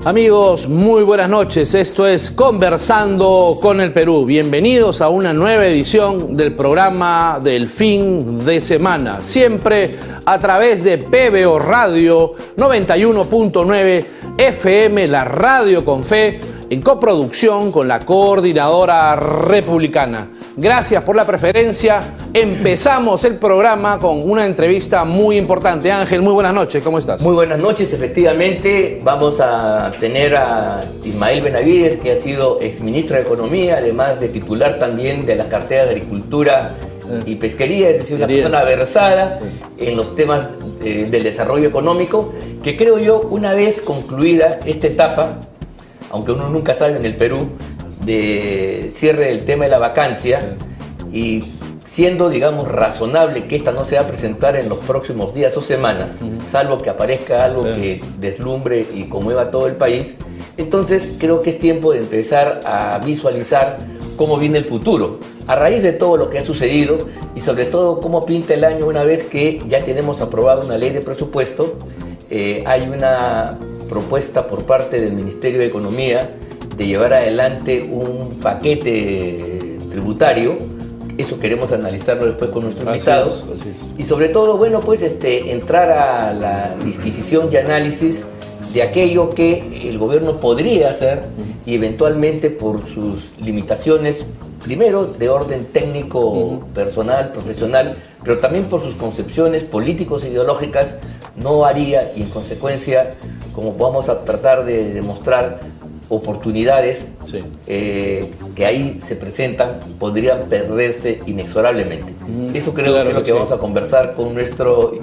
Amigos, muy buenas noches. Esto es Conversando con el Perú. Bienvenidos a una nueva edición del programa del fin de semana. Siempre a través de PBO Radio 91.9 FM, la radio con fe, en coproducción con la Coordinadora Republicana. Gracias por la preferencia. Empezamos el programa con una entrevista muy importante. Ángel, muy buenas noches, ¿cómo estás? Muy buenas noches, efectivamente vamos a tener a Ismael Benavides, que ha sido exministro de Economía, además de titular también de la cartera de Agricultura y Pesquería, es decir, una persona versada en los temas del desarrollo económico, que creo yo, una vez concluida esta etapa, aunque uno nunca sabe en el Perú, de cierre del tema de la vacancia, y siendo, digamos, razonable que esta no se va a presentar en los próximos días o semanas, salvo que aparezca algo que deslumbre y conmueva a todo el país, entonces creo que es tiempo de empezar a visualizar cómo viene el futuro, a raíz de todo lo que ha sucedido y sobre todo cómo pinta el año una vez que ya tenemos aprobada una ley de presupuesto. Hay una propuesta por parte del Ministerio de Economía de llevar adelante un paquete tributario. Eso queremos analizarlo después con nuestros invitados. Así es. Y sobre todo, bueno, pues entrar a la disquisición y análisis de aquello que el gobierno podría hacer y eventualmente por sus limitaciones, primero de orden técnico, personal, profesional, pero también por sus concepciones políticos e ideológicas, no haría, y en consecuencia, como vamos a tratar de demostrar, oportunidades que ahí se presentan podrían perderse inexorablemente. Eso creo que es lo que vamos a conversar con nuestro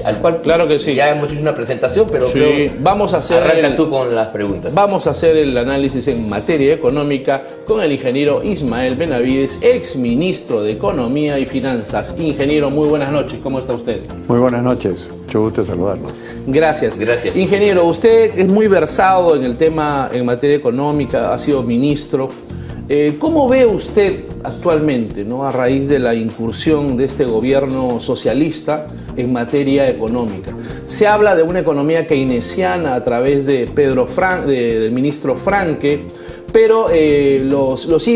al cual ya hemos hecho una presentación, pero creo, vamos a hacer arranca tú con las preguntas. Vamos a hacer el análisis en materia económica con el ingeniero Ismael Benavides, ex ministro de Economía y Finanzas. Ingeniero, muy buenas noches, ¿cómo está usted? Muy buenas noches, mucho gusto saludarlos. Gracias. Ingeniero, usted es muy versado en el tema, en materia económica, ha sido ministro. ¿Cómo ve usted actualmente, a raíz de la incursión de este gobierno socialista en materia económica? Se habla de una economía keynesiana a través de del ministro Franke, pero los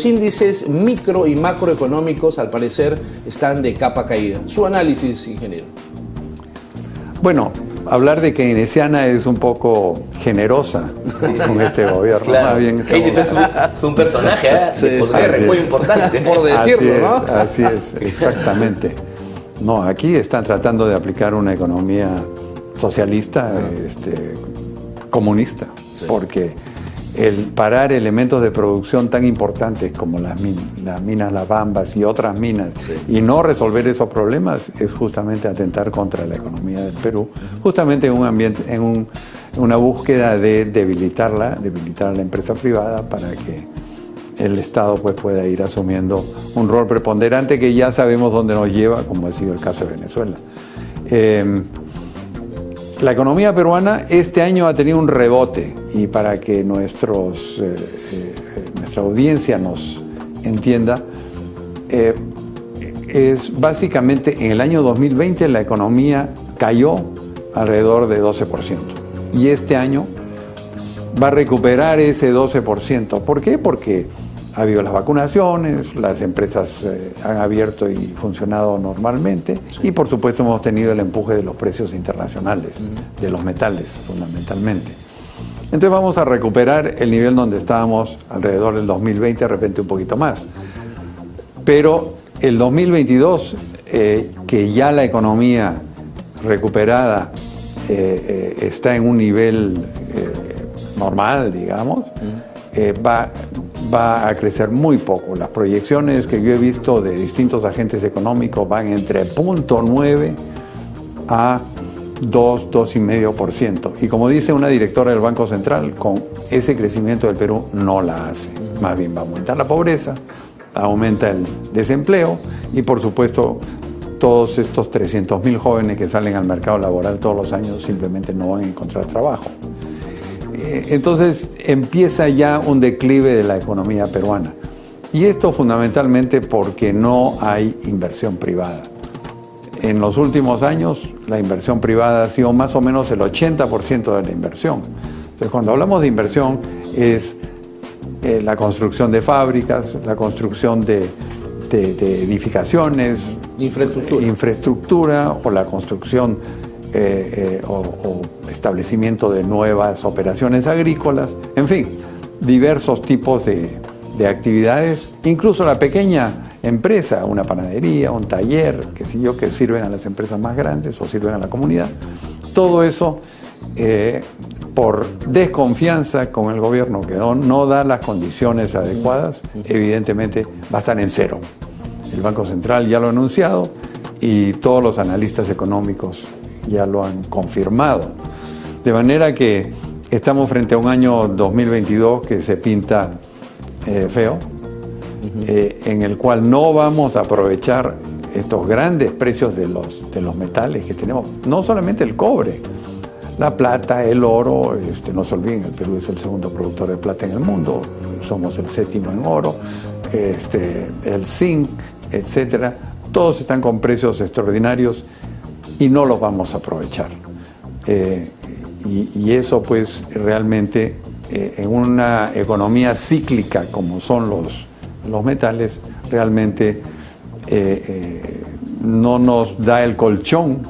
índices micro y macroeconómicos, al parecer, están de capa caída. Su análisis, ingeniero. Bueno, hablar de keynesiana es un poco generosa con este gobierno. Claro. Más bien Keynes es un personaje de poder muy importante. Por decirlo, ¿no? Así es, exactamente. No, aquí están tratando de aplicar una economía socialista, comunista, porque el parar elementos de producción tan importantes como las minas Las Bambas y otras minas y no resolver esos problemas es justamente atentar contra la economía del Perú, justamente en un ambiente, en una búsqueda de debilitar a la empresa privada para que el Estado pues pueda ir asumiendo un rol preponderante que ya sabemos dónde nos lleva, como ha sido el caso de Venezuela. La economía peruana este año ha tenido un rebote, y para que nuestra audiencia nos entienda, es básicamente en el año 2020 la economía cayó alrededor de 12%, y este año va a recuperar ese 12%. ¿Por qué? Porque ha habido las vacunaciones, las empresas han abierto y funcionado normalmente, y por supuesto hemos tenido el empuje de los precios internacionales, de los metales fundamentalmente. Entonces vamos a recuperar el nivel donde estábamos alrededor del 2020, de repente un poquito más. Pero el 2022, que ya la economía recuperada está en un nivel normal, digamos, va a crecer muy poco. Las proyecciones que yo he visto de distintos agentes económicos van entre 0.9 a 2,5%. Y como dice una directora del Banco Central, con ese crecimiento del Perú no la hace. Más bien va a aumentar la pobreza, aumenta el desempleo y por supuesto todos estos 300.000 jóvenes que salen al mercado laboral todos los años simplemente no van a encontrar trabajo. Entonces empieza ya un declive de la economía peruana. Y esto fundamentalmente porque no hay inversión privada. En los últimos años la inversión privada ha sido más o menos el 80% de la inversión. Entonces, cuando hablamos de inversión, es la construcción de fábricas, la construcción de edificaciones, infraestructura, o la construcción o establecimiento de nuevas operaciones agrícolas, en fin, diversos tipos de actividades, incluso la pequeña empresa, una panadería, un taller, qué sé yo, que sirven a las empresas más grandes o sirven a la comunidad. Todo eso, por desconfianza con el gobierno que no da las condiciones adecuadas, evidentemente va a estar en cero. El Banco Central ya lo ha anunciado y todos los analistas económicos ya lo han confirmado. De manera que estamos frente a un año 2022 que se pinta feo, en el cual no vamos a aprovechar estos grandes precios de los metales que tenemos, no solamente el cobre, la plata, el oro, no se olviden, el Perú es el segundo productor de plata en el mundo, somos el séptimo en oro, el zinc, etcétera, todos están con precios extraordinarios y no los vamos a aprovechar. Y eso pues realmente en una economía cíclica como son los metales, realmente no nos da el colchón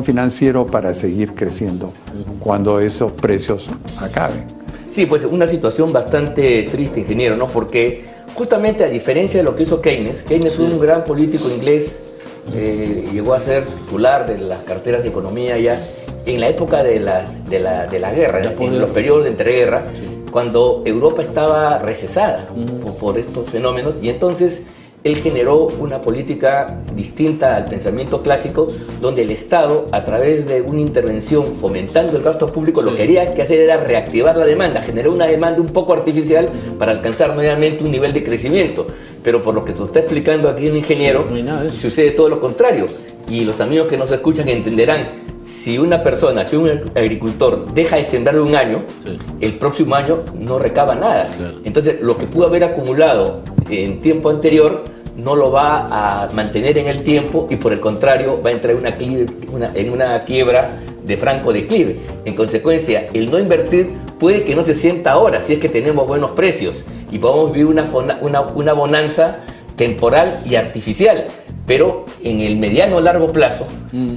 financiero para seguir creciendo cuando esos precios acaben. Sí, pues una situación bastante triste, ingeniero, ¿no? Porque justamente a diferencia de lo que hizo Keynes fue un gran político inglés, llegó a ser titular de las carteras de economía ya en la época de la guerra, en los periodos de entreguerra, cuando Europa estaba recesada por estos fenómenos, y entonces él generó una política distinta al pensamiento clásico, donde el Estado, a través de una intervención fomentando el gasto público, lo que quería que hacer era reactivar la demanda, generó una demanda un poco artificial para alcanzar nuevamente un nivel de crecimiento. Pero por lo que te está explicando aquí el ingeniero, sucede todo lo contrario. Y los amigos que nos escuchan entenderán, si una persona, si un agricultor deja de sembrar un año, el próximo año no recaba nada. Entonces, lo que pudo haber acumulado en tiempo anterior no lo va a mantener en el tiempo y por el contrario va a entrar en una quiebra de franco declive. En consecuencia, el no invertir puede que no se sienta ahora, si es que tenemos buenos precios y podemos vivir una bonanza temporal y artificial, pero en el mediano o largo plazo,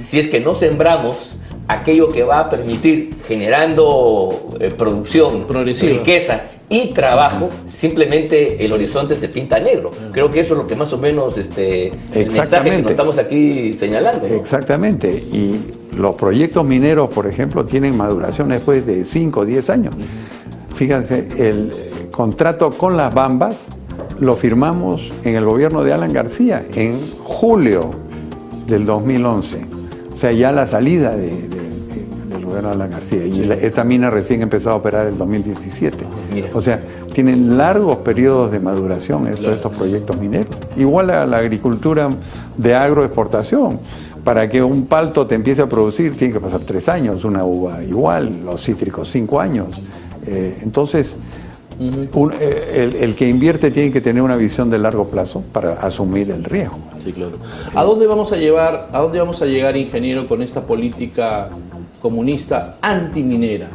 si es que no sembramos aquello que va a permitir, generando producción, riqueza y trabajo, simplemente el horizonte se pinta negro. Creo que eso es lo que más o menos el mensaje que nos estamos aquí señalando, ¿no? Exactamente. Y los proyectos mineros, por ejemplo, tienen maduración después de 5 o 10 años. Fíjense, el contrato con las Bambas lo firmamos en el gobierno de Alan García en julio del 2011. O sea, ya la salida del gobierno de Alan García. Y esta mina recién empezó a operar en el 2017. O sea, tienen largos periodos de maduración estos proyectos mineros. Igual a la agricultura de agroexportación. Para que un palto te empiece a producir tiene que pasar 3 años, una uva igual, los cítricos 5 años. Entonces, el que invierte tiene que tener una visión de largo plazo para asumir el riesgo. Sí, claro. ¿A dónde vamos a llegar, ingeniero, con esta política comunista antiminera?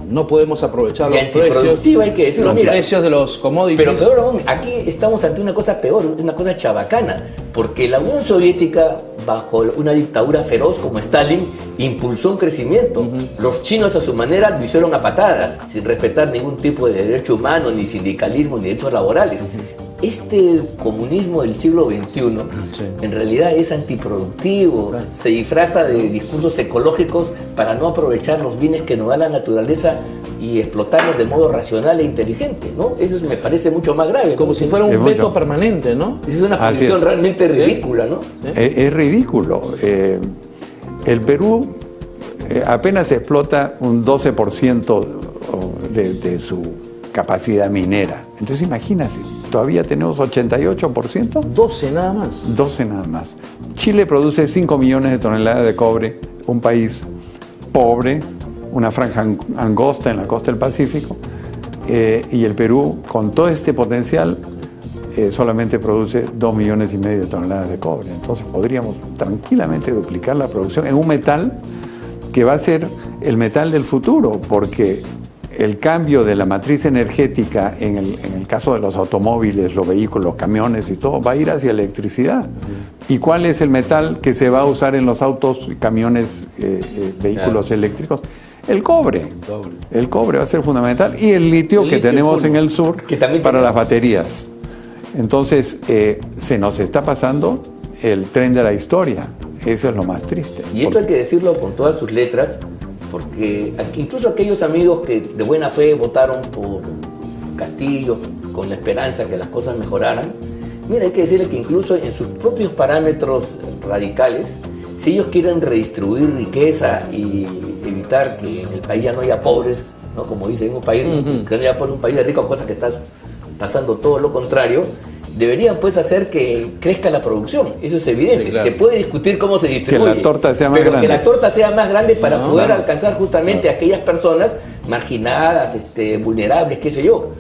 No podemos aprovechar los precios, hay que decirlo, precios de los commodities. Pero peor aún, aquí estamos ante una cosa peor, una cosa chabacana, porque la Unión Soviética, bajo una dictadura feroz como Stalin, impulsó un crecimiento. Los chinos a su manera lo hicieron a patadas, sin respetar ningún tipo de derecho humano, ni sindicalismo, ni derechos laborales. Este comunismo del siglo XXI en realidad es antiproductivo, se disfraza de discursos ecológicos para no aprovechar los bienes que nos da la naturaleza y explotarlos de modo racional e inteligente, ¿no? Eso me parece mucho más grave. Como si fuera un veto permanente, ¿no? Es una posición realmente ridícula, ¿no? Es ridículo. El Perú apenas explota un 12% de su capacidad minera. Entonces imagínate, todavía tenemos 88%. 12 nada más. 12 nada más. Chile produce 5 millones de toneladas de cobre, un país pobre, una franja angosta en la costa del Pacífico, y el Perú, con todo este potencial, solamente produce 2,5 millones de toneladas de cobre. Entonces podríamos tranquilamente duplicar la producción en un metal que va a ser el metal del futuro, porque el cambio de la matriz energética en el caso de los automóviles, los vehículos, los camiones y todo, va a ir hacia electricidad. ¿Y cuál es el metal que se va a usar en los autos, camiones, vehículos eléctricos? El cobre. El cobre va a ser fundamental. Y el litio que tenemos en el sur para las baterías. Entonces, se nos está pasando el tren de la historia. Eso es lo más triste. Y esto hay que decirlo con todas sus letras, porque incluso aquellos amigos que de buena fe votaron por Castillo con la esperanza que las cosas mejoraran, mira, hay que decirle que incluso en sus propios parámetros radicales, si ellos quieren redistribuir riqueza y evitar que en el país ya no haya pobres, ¿no? Como dicen, un país que no haya por un país de ricos, cosa que está pasando todo lo contrario, deberían pues hacer que crezca la producción. Eso es evidente. Sí, claro. Se puede discutir cómo se distribuye. Que la torta sea más grande. Que la torta sea más grande para poder alcanzar justamente a aquellas personas marginadas, vulnerables, qué sé yo.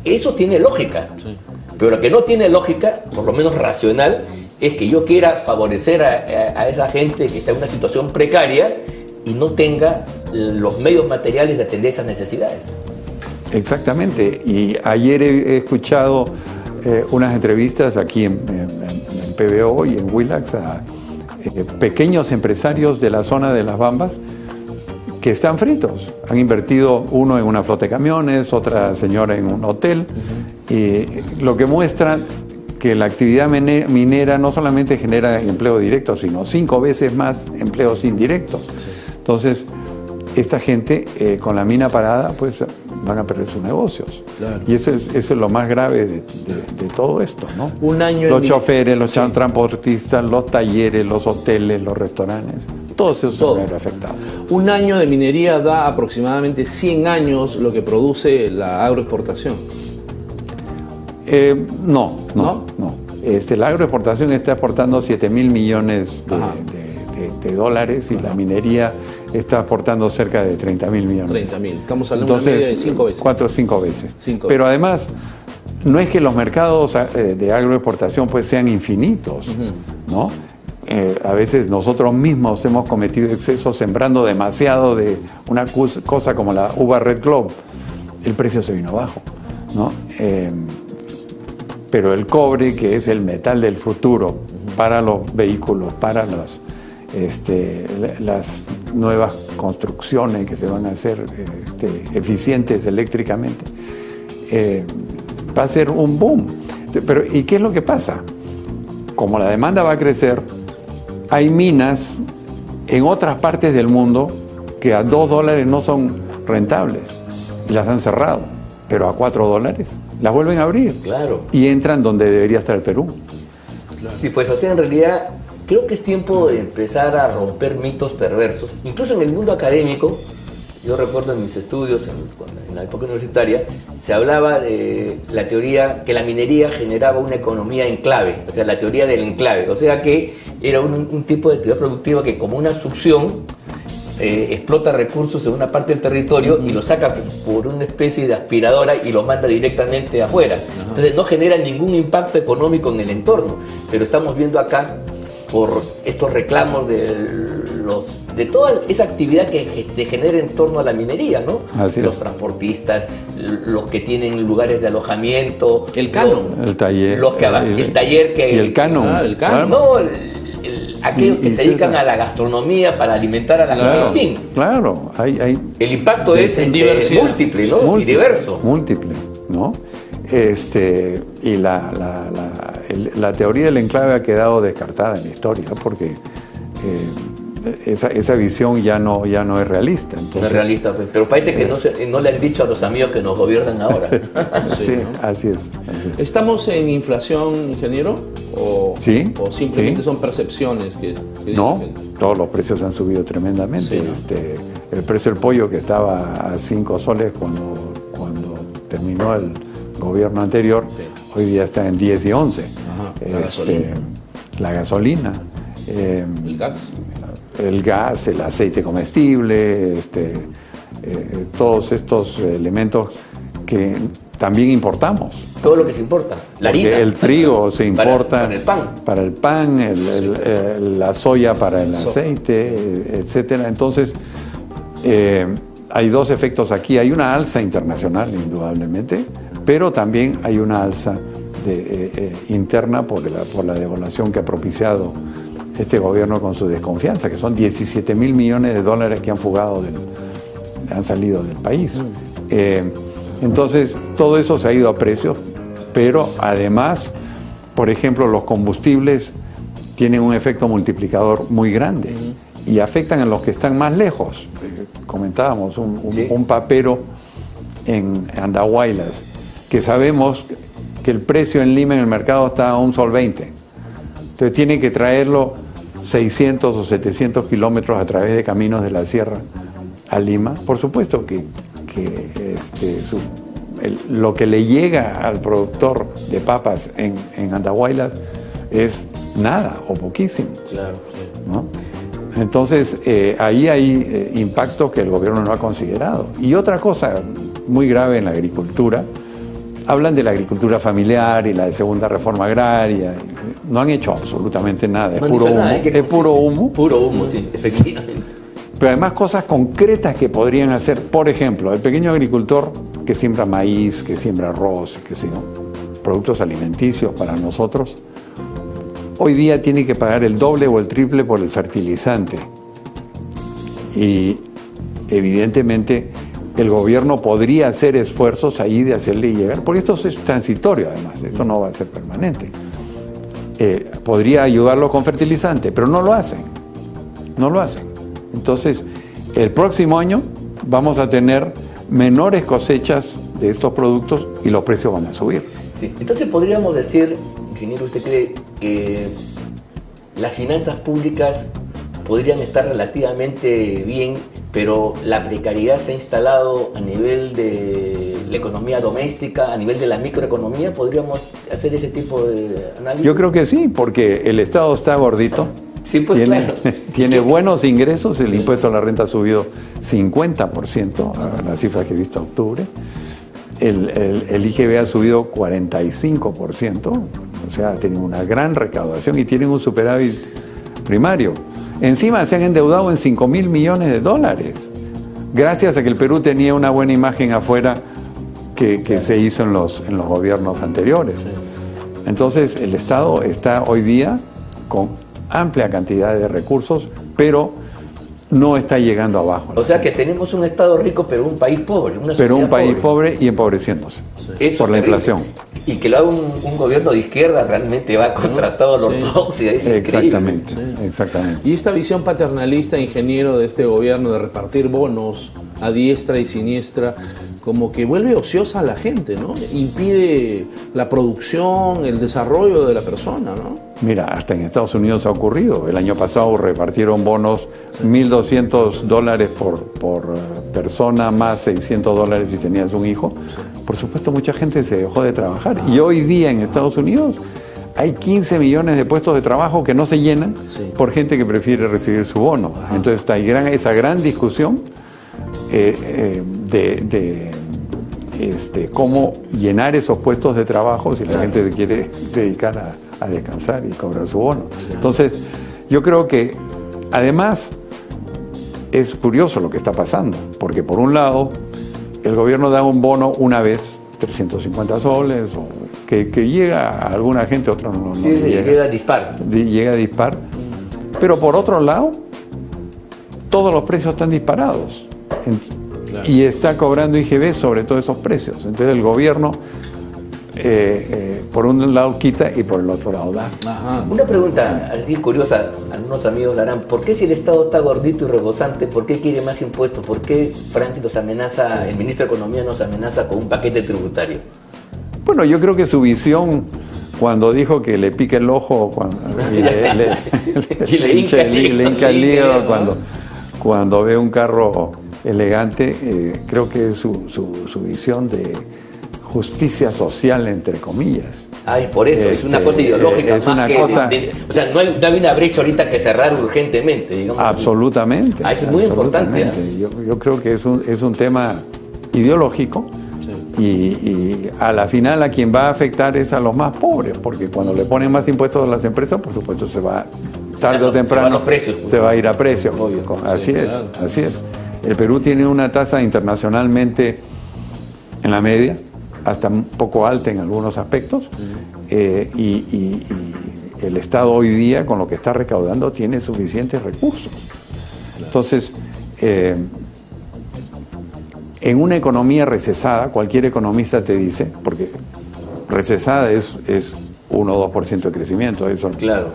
Eso tiene lógica. Sí. Pero lo que no tiene lógica, por lo menos racional, es que yo quiera favorecer a esa gente que está en una situación precaria y no tenga los medios materiales de atender esas necesidades. Exactamente. Y ayer he escuchado unas entrevistas aquí en PBO y en Willax a pequeños empresarios de la zona de Las Bambas que están fritos. Han invertido, uno en una flota de camiones, otra señora en un hotel, y lo que muestra que la actividad minera no solamente genera empleo directo, sino 5 veces más empleos indirectos. Entonces, esta gente con la mina parada, pues van a perder sus negocios. Claro. Y eso es lo más grave de todo esto, ¿no? Los choferes, los transportistas, los talleres, los hoteles, los restaurantes, todos esos se van a ver afectados. Un año de minería da aproximadamente 100 años lo que produce la agroexportación. No. La agroexportación está exportando 7.000 millones de dólares y la minería está aportando cerca de 30.000 millones. 30.000. Estamos hablando de una media de 5 veces. 4 o 5 veces. Pero además, no es que los mercados de agroexportación pues sean infinitos, ¿no? A veces nosotros mismos hemos cometido excesos sembrando demasiado de una cosa como la uva Red Globe. El precio se vino abajo, ¿no? Pero el cobre, que es el metal del futuro para los vehículos, para las nuevas construcciones que se van a hacer eficientes eléctricamente, va a ser un boom. Pero ¿y qué es lo que pasa? Como la demanda va a crecer, hay minas en otras partes del mundo que a $2 no son rentables y las han cerrado, pero a $4 las vuelven a abrir. Claro. Y entran donde debería estar el Perú. Claro. Sí, pues en realidad creo que es tiempo de empezar a romper mitos perversos. Incluso en el mundo académico, yo recuerdo en mis estudios, en la época universitaria, se hablaba de la teoría que la minería generaba una economía enclave, o sea, la teoría del enclave, o sea que era un tipo de actividad productiva que como una succión explota recursos en una parte del territorio y lo saca por una especie de aspiradora y lo manda directamente afuera. Entonces no genera ningún impacto económico en el entorno, pero estamos viendo acá por estos reclamos de toda esa actividad que se genera en torno a la minería, ¿no? Los transportistas, los que tienen lugares de alojamiento, el canon, el taller, el taller que... Y el canon. El canon. No, aquellos que se dedican a la gastronomía para alimentar a la gente, en fin. Claro, el impacto es múltiple, ¿no? Múltiple, y diverso. Múltiple, ¿no? Y la teoría del enclave ha quedado descartada en la historia porque esa visión ya no es realista. Entonces, no es realista, pero parece que no le han dicho a los amigos que nos gobiernan ahora. Sí, así es. ¿Estamos en inflación, ingeniero? ¿O simplemente son percepciones? No, todos los precios han subido tremendamente. Sí, ¿no? El precio del pollo que estaba a 5 soles cuando terminó el gobierno anterior, hoy día está en 10 y 11. La gasolina. El gas. El gas, el aceite comestible, todos estos elementos que también importamos. Todo lo que se importa. La harina. El trigo se importa para el pan. Para el pan, la soya para el aceite, etcétera. Entonces, Hay dos efectos aquí. Hay una alza internacional, indudablemente, pero también hay una alza interna por la devaluación que ha propiciado este gobierno con su desconfianza, que son 17.000 millones de dólares que han salido del país. Entonces, todo eso se ha ido a precios, pero además, por ejemplo, los combustibles tienen un efecto multiplicador muy grande y afectan a los que están más lejos. Comentábamos un papero en Andahuaylas, que sabemos que el precio en Lima en el mercado está a $1.20 sol. Entonces tiene que traerlo 600 o 700 kilómetros a través de caminos de la sierra a Lima. Por supuesto que lo que le llega al productor de papas en Andahuaylas es nada o poquísimo. Claro, sí. ¿No? Entonces, ahí hay impactos que el gobierno no ha considerado. Y otra cosa muy grave en la agricultura, hablan de la agricultura familiar y la de segunda reforma agraria. No han hecho absolutamente nada, es puro humo. Es puro humo. Puro humo, sí, efectivamente. Pero además cosas concretas que podrían hacer, por ejemplo, el pequeño agricultor que siembra maíz, que siembra arroz, que sé yo, productos alimenticios para nosotros, hoy día tiene que pagar el doble o el triple por el fertilizante. Y evidentemente el gobierno podría hacer esfuerzos ahí de hacerle llegar, porque esto es transitorio además, esto no va a ser permanente. Podría ayudarlo con fertilizante, pero no lo hacen. No lo hacen. Entonces, el próximo año vamos a tener menores cosechas de estos productos y los precios van a subir. Sí. Entonces podríamos decir, ingeniero, ¿usted cree que las finanzas públicas podrían estar relativamente bien, pero la precariedad se ha instalado a nivel de la economía doméstica, a nivel de la microeconomía? ¿Podríamos hacer ese tipo de análisis? Yo creo que sí, porque el Estado está gordito. Sí, pues claro. Tiene buenos ingresos, el impuesto a la renta ha subido 50%, a las cifras que he visto en octubre. El IGB ha subido 45%, o sea, tienen una gran recaudación y tienen un superávit primario. Encima se han endeudado en 5.000 millones de dólares, gracias a que el Perú tenía una buena imagen afuera que se hizo en los gobiernos anteriores. Entonces, el Estado está hoy día con amplia cantidad de recursos, pero no está llegando abajo. O sea que tenemos un Estado rico, pero un país pobre. Pero un país pobre y empobreciéndose por la inflación. Y que lo haga un gobierno de izquierda realmente va contra toda la ortodoxia. Es exactamente, exactamente. Y esta visión paternalista, ingeniero, de este gobierno de repartir bonos a diestra y siniestra, como que vuelve ociosa a la gente, ¿no? Impide la producción, el desarrollo de la persona, ¿no? Mira, hasta en Estados Unidos ha ocurrido. El año pasado repartieron bonos, $1.200 por persona, más $600 si tenías un hijo. Por supuesto, mucha gente se dejó de trabajar. Y hoy día en Estados Unidos hay 15 millones de puestos de trabajo que no se llenan por gente que prefiere recibir su bono. Entonces está esa gran discusión de cómo llenar esos puestos de trabajo si la gente se quiere dedicar a descansar y cobrar su bono. Entonces, yo creo que además es curioso lo que está pasando, porque por un lado el gobierno da un bono una vez, 350 soles, que llega a alguna gente, a otra no llega a dispar. Llega a dispar. Pero por otro lado, todos los precios están disparados. Y está cobrando IGB sobre todos esos precios. Entonces el gobierno, por un lado quita y por el otro lado da. Ajá. Una pregunta así curiosa, algunos amigos la harán. ¿Por qué si el Estado está gordito y rebosante, por qué quiere más impuestos? ¿Por qué Franklin nos amenaza, el ministro de Economía nos amenaza con un paquete tributario? Bueno, yo creo que su visión, cuando dijo que le pica el ojo y le hinca el hígado cuando ve un carro elegante, creo que es su visión de justicia social, entre comillas. Ay, por eso, es una cosa ideológica. Es una cosa... o sea, no hay una brecha ahorita que cerrar urgentemente, digamos. Absolutamente. Eso es muy importante. Yo creo que es un tema ideológico. Y a la final a quien va a afectar es a los más pobres, porque cuando le ponen más impuestos a las empresas, por supuesto se va, tarde o temprano, los precios, se va a ir a precio. Obvio. Así es. El Perú tiene una tasa internacionalmente en la media, hasta un poco alta en algunos aspectos, y el Estado hoy día, con lo que está recaudando, tiene suficientes recursos. Entonces, en una economía recesada, cualquier economista te dice, porque recesada es 1 o 2% de crecimiento, eso, claro.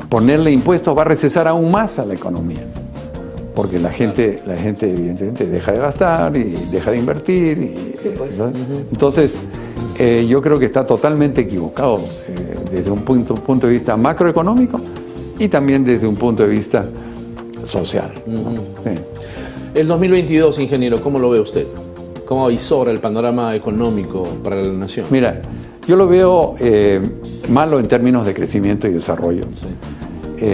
Ponerle impuestos va a recesar aún más a la economía, porque la gente evidentemente deja de gastar y deja de invertir. Sí, pues. ¿no? Entonces, yo creo que está totalmente equivocado desde un punto de vista macroeconómico y también desde un punto de vista social. El 2022, ingeniero, ¿cómo lo ve usted? ¿Cómo avisora el panorama económico para la nación? Mira, yo lo veo malo en términos de crecimiento y desarrollo. Sí.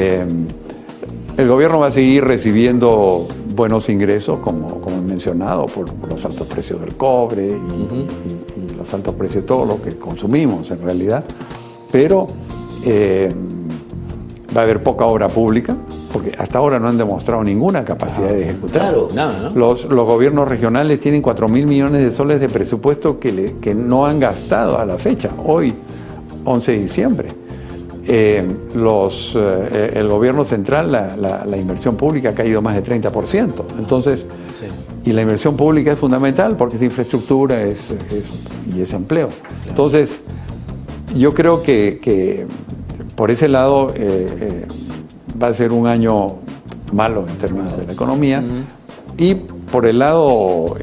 El gobierno va a seguir recibiendo buenos ingresos, como he mencionado, por los altos precios del cobre y los altos precios de todo lo que consumimos en realidad, pero va a haber poca obra pública, porque hasta ahora no han demostrado ninguna capacidad de ejecutar. Claro, nada, ¿no? Los gobiernos regionales tienen 4.000 millones de soles de presupuesto que no han gastado a la fecha, hoy, 11 de diciembre. El gobierno central, la inversión pública ha caído más de 30%. Entonces, y la inversión pública es fundamental porque es infraestructura y es empleo. Claro. Entonces, yo creo que por ese lado va a ser un año malo en términos de la economía. Y por el lado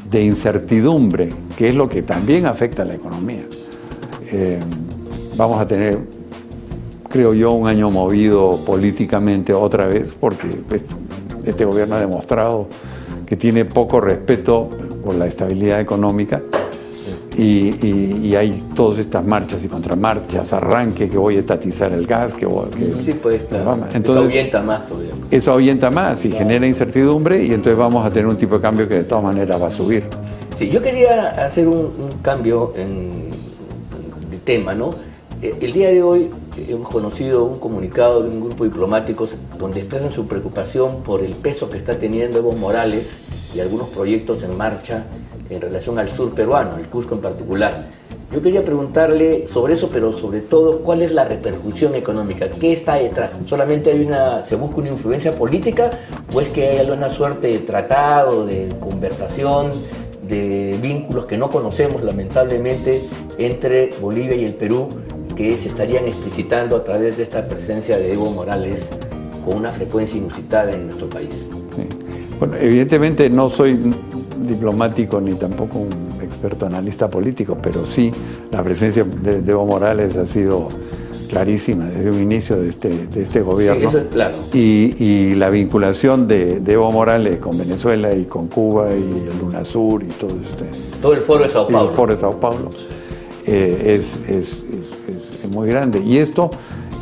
de incertidumbre, que es lo que también afecta a la economía. Vamos a tener, creo yo, un año movido políticamente otra vez, porque este gobierno ha demostrado que tiene poco respeto por la estabilidad económica y hay todas estas marchas y contramarchas, arranque, que voy a estatizar el gas, sí, pues, claro. Entonces, eso ahuyenta más todavía. Eso ahuyenta más y genera incertidumbre, y entonces vamos a tener un tipo de cambio que de todas maneras va a subir. Sí, yo quería hacer un cambio de tema, ¿no? El día de hoy hemos conocido un comunicado de un grupo de diplomáticos donde expresan su preocupación por el peso que está teniendo Evo Morales y algunos proyectos en marcha en relación al sur peruano, el Cusco en particular. Yo quería preguntarle sobre eso, pero sobre todo, ¿cuál es la repercusión económica? ¿Qué está detrás? ¿Solamente se busca una influencia política o es que hay alguna suerte de tratado, de conversación, de vínculos que no conocemos lamentablemente entre Bolivia y el Perú, que se estarían explicitando a través de esta presencia de Evo Morales con una frecuencia inusitada en nuestro país? Sí. Bueno, evidentemente no soy diplomático ni tampoco un experto analista político, pero sí la presencia de Evo Morales ha sido clarísima desde un inicio de este gobierno. Sí, eso es claro. Y la vinculación de Evo Morales con Venezuela y con Cuba y el UNASUR y todo el Foro de Sao Paulo. El Foro de Sao Paulo es muy grande. Y esto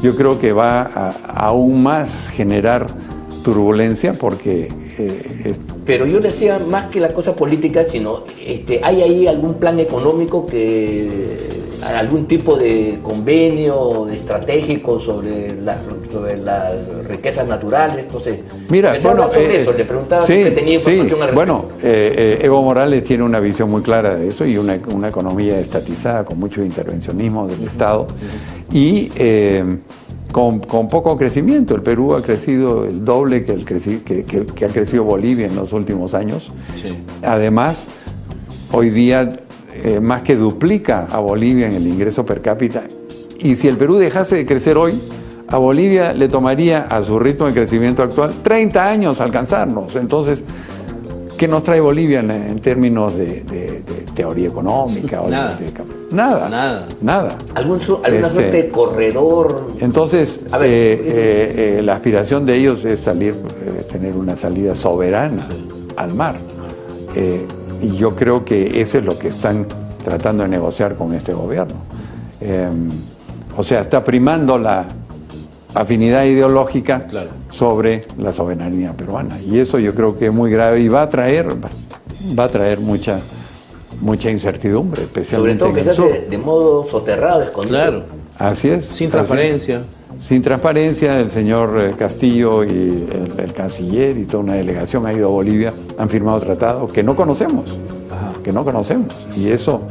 yo creo que va a aún más generar turbulencia porque... Pero yo decía más que la cosa política, sino ¿hay ahí algún plan económico, algún tipo de convenio estratégico sobre las riquezas naturales? Entonces, mira, bueno, sobre eso, le preguntaba si usted tenía información al respecto. Bueno, Evo Morales tiene una visión muy clara de eso y una economía estatizada con mucho intervencionismo del Estado y con poco crecimiento. El Perú ha crecido el doble que ha crecido Bolivia en los últimos años. Sí. Además, hoy día más que duplica a Bolivia en el ingreso per cápita. Y si el Perú dejase de crecer hoy, a Bolivia le tomaría, a su ritmo de crecimiento actual, 30 años alcanzarnos. Entonces, ¿qué nos trae Bolivia en términos de teoría económica? Nada. ¿Alguna suerte de corredor? Entonces, la aspiración de ellos es tener una salida soberana al mar. Y yo creo que eso es lo que están tratando de negociar con este gobierno. O sea, está primando la afinidad ideológica sobre la soberanía peruana. Y eso yo creo que es muy grave y va a traer mucha incertidumbre, especialmente sobre todo en que el sur. de modo soterrado, escondido. Claro. Así es. Sin transparencia. Sin transparencia, el señor Castillo y el canciller y toda una delegación ha ido a Bolivia, han firmado tratados que no conocemos, y eso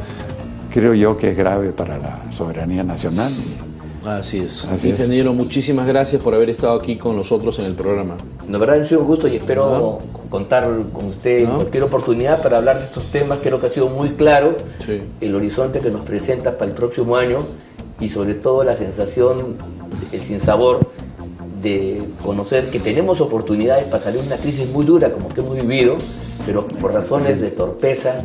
creo yo que es grave para la soberanía nacional. Así es. Ingeniero, muchísimas gracias por haber estado aquí con nosotros en el programa. La verdad ha sido un gusto y espero contar con usted en cualquier oportunidad para hablar de estos temas. Creo que ha sido muy claro el horizonte que nos presenta para el próximo año y sobre todo la sensación, el sinsabor de conocer que tenemos oportunidades para salir de una crisis muy dura como que hemos vivido, pero por razones de torpeza,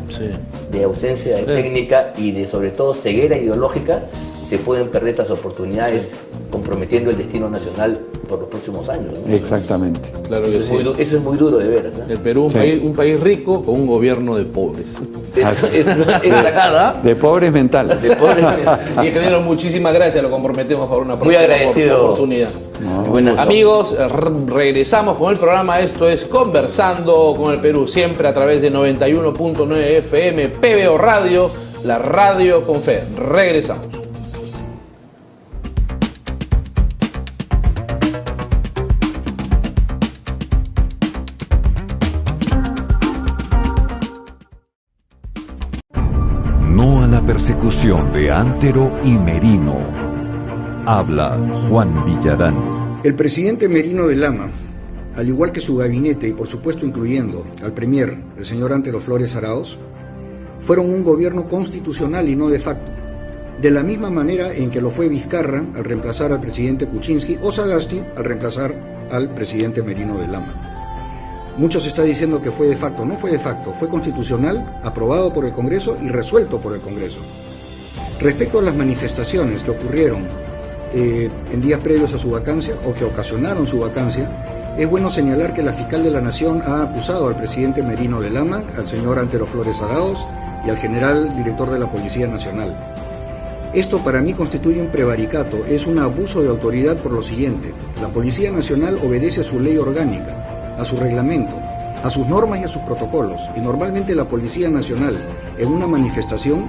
de ausencia de técnica y de sobre todo ceguera ideológica, se pueden perder estas oportunidades comprometiendo el destino nacional por los próximos años, ¿no? Exactamente. Claro eso, eso es muy duro de veras, ¿eh? El Perú, un país rico con un gobierno de pobres. De pobres mentales. Y ingeniero, muchísimas gracias, lo comprometemos por una muy agradecido oportunidad. Amigos, regresamos con el programa. Esto es Conversando con el Perú, siempre a través de 91.9 FM, PBO Radio, la radio con fe. Regresamos. Persecución de Antero y Merino. Habla Juan Villarán. El presidente Merino de Lama, al igual que su gabinete y por supuesto incluyendo al premier, el señor Antero Flores Arauz, fueron un gobierno constitucional y no de facto, de la misma manera en que lo fue Vizcarra al reemplazar al presidente Kuczynski o Sagasti al reemplazar al presidente Merino de Lama. Muchos están diciendo que fue de facto. No fue de facto, fue constitucional, aprobado por el Congreso y resuelto por el Congreso. Respecto a las manifestaciones que ocurrieron en días previos a su vacancia o que ocasionaron su vacancia, es bueno señalar que la fiscal de la Nación ha acusado al presidente Merino de Lama, al señor Antero Flores Arauz y al general director de la Policía Nacional. Esto para mí constituye un prevaricato, es un abuso de autoridad por lo siguiente: la Policía Nacional obedece a su ley orgánica, a su reglamento, a sus normas y a sus protocolos, y normalmente la Policía Nacional en una manifestación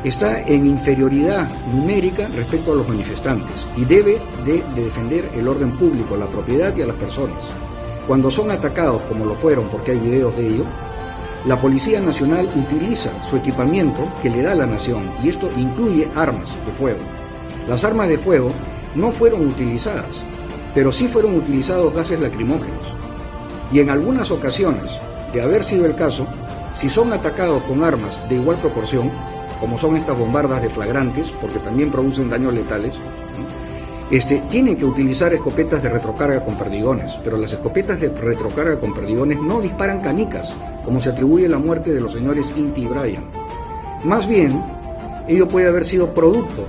está en inferioridad numérica respecto a los manifestantes y debe de defender el orden público, la propiedad y a las personas. Cuando son atacados, como lo fueron porque hay videos de ello, la Policía Nacional utiliza su equipamiento que le da la nación, y esto incluye armas de fuego. Las armas de fuego no fueron utilizadas, pero sí fueron utilizados gases lacrimógenos. Y en algunas ocasiones, de haber sido el caso, si son atacados con armas de igual proporción, como son estas bombardas de flagrantes, porque también producen daños letales, tienen que utilizar escopetas de retrocarga con perdigones, pero las escopetas de retrocarga con perdigones no disparan canicas, como se atribuye la muerte de los señores Inti y Bryan. Más bien, ello puede haber sido producto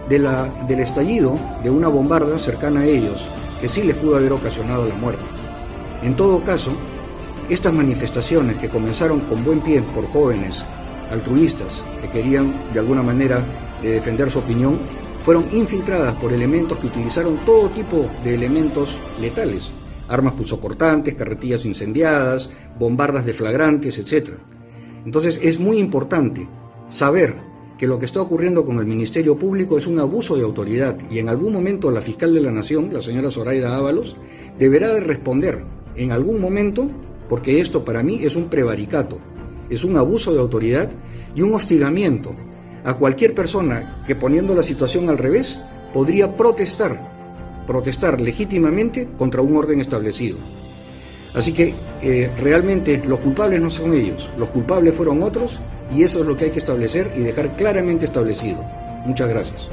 del estallido de una bombarda cercana a ellos, que sí les pudo haber ocasionado la muerte. En todo caso, estas manifestaciones que comenzaron con buen pie por jóvenes altruistas que querían de alguna manera defender su opinión, fueron infiltradas por elementos que utilizaron todo tipo de elementos letales: armas punzocortantes, carretillas incendiadas, bombardas de flagrantes, etc. Entonces es muy importante saber que lo que está ocurriendo con el Ministerio Público es un abuso de autoridad, y en algún momento la fiscal de la Nación, la señora Zoraida Ábalos, deberá de responder en algún momento, porque esto para mí es un prevaricato, es un abuso de autoridad y un hostigamiento a cualquier persona que, poniendo la situación al revés, podría protestar legítimamente contra un orden establecido. Así que realmente los culpables no son ellos, los culpables fueron otros, y eso es lo que hay que establecer y dejar claramente establecido. Muchas gracias.